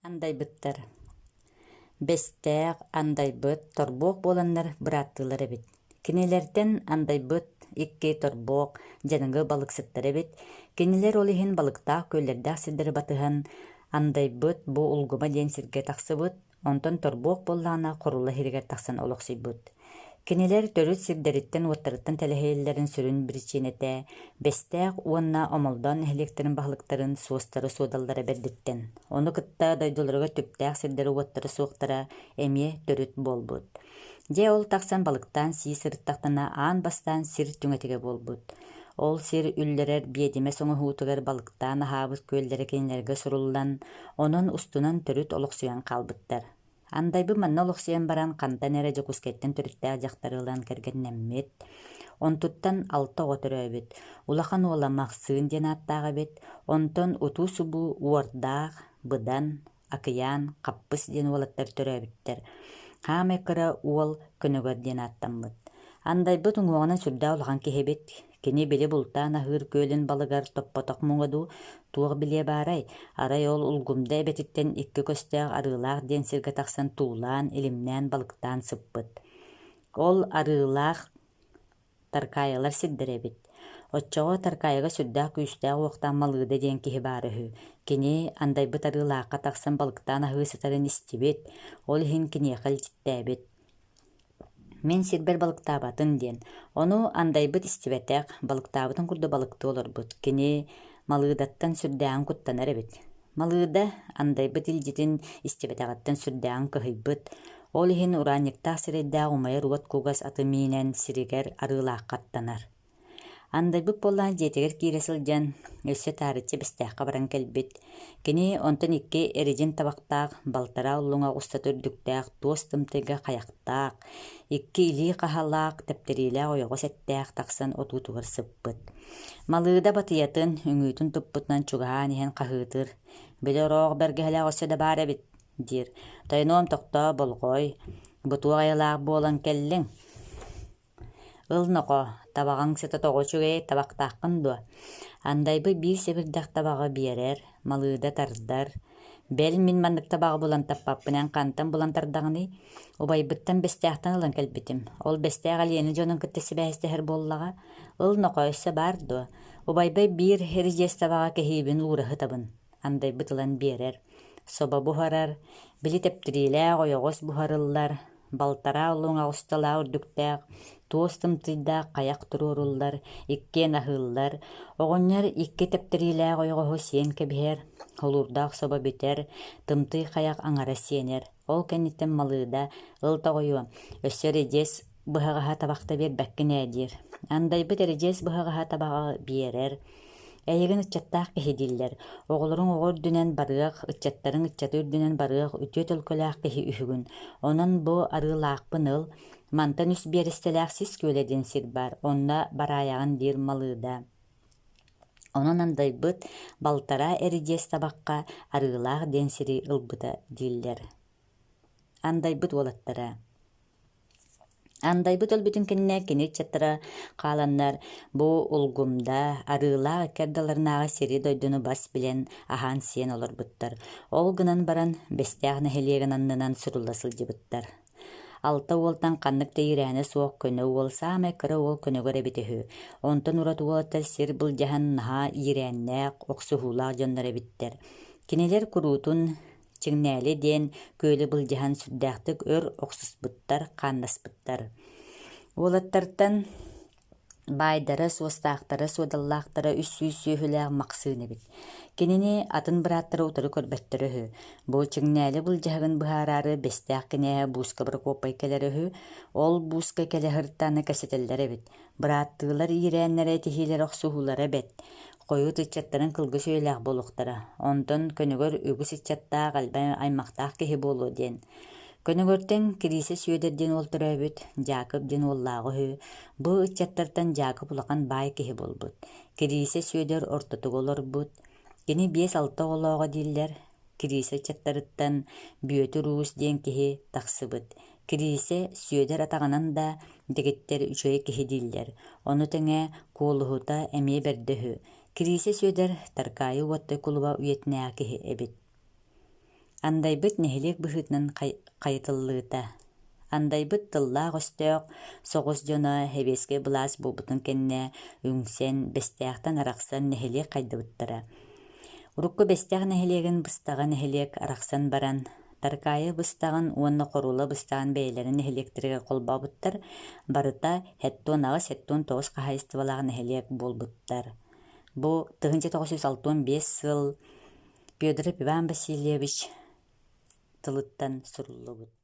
Андайбыттар. Бестәк андайбыт торбок боланнар быраттылар эбит. Кинелерден андайбыт икки торбок жаныңгы балыксыттар эбит. Кинелер олихин балыктаах көллердәк сиддер батыхан андайбыт бу улгума ден сирге тахсыбыт, онтон торбок боллаана курулла хиригер тахсан олоксыйбыт. Кинелер төрүт сирдериттен уоттарыттан телехейлерин сүрүн биричинете, бестәк уонна омолдон электрин бахлыктарын суостары суодаллара бердиттен. Оны кытта дойдуларга түптәк сирдери уоттары суоктара эмие төрүт болбут. Же ол таксан балыктан сии сырыттактана аан бастан сир түңетиге болбут. Ол сир үллерер биедиме соңу хуутугар балыктан ахабыт көллери кинилерге суруллан, онон устунан төрүт олоксуян калбыттар. Андайбы манна олоксуян баран кантан эре жокускеттен төрүттää жактарылан кергеннеммит. Онтуттан алты оторөбүт. Улахан оламак сыын ден аттаага бет. Онтон утуу субу уордаах, быдан, акыян, каппыс ден уолаттар төрөбүттер. Хаме кыра уол көнөгөр ден аттаммыт. Андайбыт уңуоғынан сүрдää улахан кихебет. Кини били бултаан ахыр көлін балыгар топпоток муңаду туох биле барай. Арай ол улгумда эбетиттен икки көстөөх арыылаах ден сирге тахсан туулаан, илимнээн балыктаан сыппыт. Ол арыылаах таркайалар сиддеребит. Отчоҕо таркайга сүрдää күүстää уохтаан малыыда диэн киһи баарыһы. Кини андайбыт арыылаахка тахсан балыктаан аһыысытарын истибит. Ол иһин киниэхэл титтээбит. Мен сирбер балыктаабатын диэн. Ону андайбыт истибетек, балыктаабытын курда балыкты олорбут. Кини малыыдаттан сүрдääн куттанар эбит. Малыыда андайбыт илдитин истибетегаттан сүрдääн кыһыйбыт. Ол иһин ураанньыктаах сирэйдää умайа руот кугас атымиинэн сиригер арыылааххаттанар. Андайбыт боллаан жетегер киирэ сылдьан өссө таарыччы бестээххэ баран кэлбит. Кини онтон икки эридин табактаах балтара уллуҥа уста төрдүктээх туос тымтыга хайактаах, икки илии хаһалаах тептериилээх ойоҕо сэттээх тахсан отуутугар сыппыт. Малыыда батыйатын үҥүүтүн туппутунан чугаһаан иһэн хаһыытыр. «Били ороох бэргэһэлээх өссө да баар эбит» диир. «Тойноом тохтоо болҕой, бутуо айылаах буолан кэллиҥ. Ыл ноҕо, табаҕаҥ сыта тоҕучугэй табактааххын дуо». Андайбы биир себирдэх табаҕа биэрэр, малыыда тардар. «Бэл мин маннык табаҕа булан таппаппынан хантан булан тардаҕыны, убайбыттан бестээхтан ылан кэлбитим. Ол бестээх алиэни дьонун кытта сибээстэһэр буоллаҕа. Ыл ноҕо өссө баар дуо. Убайбай биир херидьиэс табаҕа кэһиибин уураһы табын». Андайбыт ылан биэрэр. Соба буһарар, били тептириилээх ойоҕос буһарыллар, балтара улуҥа усталаа үрдүктээх, туос тымтыйдаах хайах турууруллар, иккиэн аһыыллар, оҕонньор икки тептириилээх ойоҕоһу сиэн кэбиһэр, холуурдаах соба бүтэр, тымтый хайах аҥара сиэнэр. Ол кэнниттэн малыыда ыл тоҕойуо өссө эрэдьиэс быһаҕаһа табахта биэрбэккин эдиир. Андайбыт эрэдьиэс быһаҕаһа табаҕа биэрэр. Эйигин ыччаттаах киһидиллэр. Оҕолоруң оҕор дүнэн барыах, ыччаттарың ыччаты үрдүнэн барыах үтүө төлкөлээх киһи үһүгүн. Онон бу арыылаахпын ыл мантан үс биэристэлээх сис күөлэдин сир бар. Онна барааягын диир малыыда. Онон андайбыт балтара эридиэс табакка арыылаах ден сири ылбыта дииллэр. Андайбыт уолаттара. Андайбыт өлбүтүн киннэ кини чаттара хааланнар бу улгумда арыылаах кердаларнааҕа сири дойдуну бас билэн аһаан сиэн олорбуттар. Ол гынан баран бестээх нэһилиэгин аннынан сурулла сылдьыбыттар. Алта уолтан ханнык тэйирээни суох көнө уол саамай кыра уол көнөгөр эбитиһү. Онтон урат уолаттар сир былдьаһан наһаа иирээннээх охсуһуулаах дьоннор эбиттэр. Кинилэр куруутун чиҥнээли диэн көөлү былдьаһан сүрдээхтик өр охсуспуттар, хааннаспыттар. Уолаттартан байдара, суостаахтара, суодаллаахтара үс-сүүсүүһүлээх махсыын эбит. Кинини атын бырааттара утары көрбөттөрөһү. Бу чиҥнээли былдьаһыгын быһаарары бестээх кинээһэ бууска прокопай келерөһү. Ол бууска келэһыртааны кэсэтэллэр эбит. Бырааттыылар иирээннэрэ тиһиилэр охсуһуулара бет. Койут ыччаттарын кылгы сөйлээх болуктара. Онтон көнөгөр үгүс ыччаттаах албай аймактаах киһи буолуо диэн. Көнөгөртен кирисе сүйөдерден олтурабыт, Жакып ден оллаагы. Бу ыччаттартан Жакып улахан бай киһи болбут. Кирисе сүйөдер ортотуг олорбут. Кини 5-6 олоого дииллер. Кирисе ыччаттарыттан бүөтү руус диэн киһи тахсыбыт. Кирисе сүйөдер атаганан да дегеттер үчөй киһи дииллер. Ону тэҥэ куулуһута эмиэ бердэһү. Кирисе сүйөдер таркайы уоттой кулуба уйетнää киһи эбит. Андайбыт нехилек быһытынан кайытыллыыта. Андайбыт тыллаах өстөөх соҕус дьоно хэбиэскэ былаас буолбутун кэннэ үҥсэн, бэстээхтэн арахсан нехилек хайдыбыттара. Урукку бэстээх нехилиэгин быстаҕа нехилек арахсан баран, таркаайы быстаҕын уонна хорула быстаҕын бэйэлэрин нехилиэктэригэр холбообуттар, барыта хэттуон аҕыс, хэттуон тоҕус хаһаайыстыбалаах нехилиэк буолбуттар. Бу 1965 сыл Пётр Иван Васильевич тылыттан суруллубут.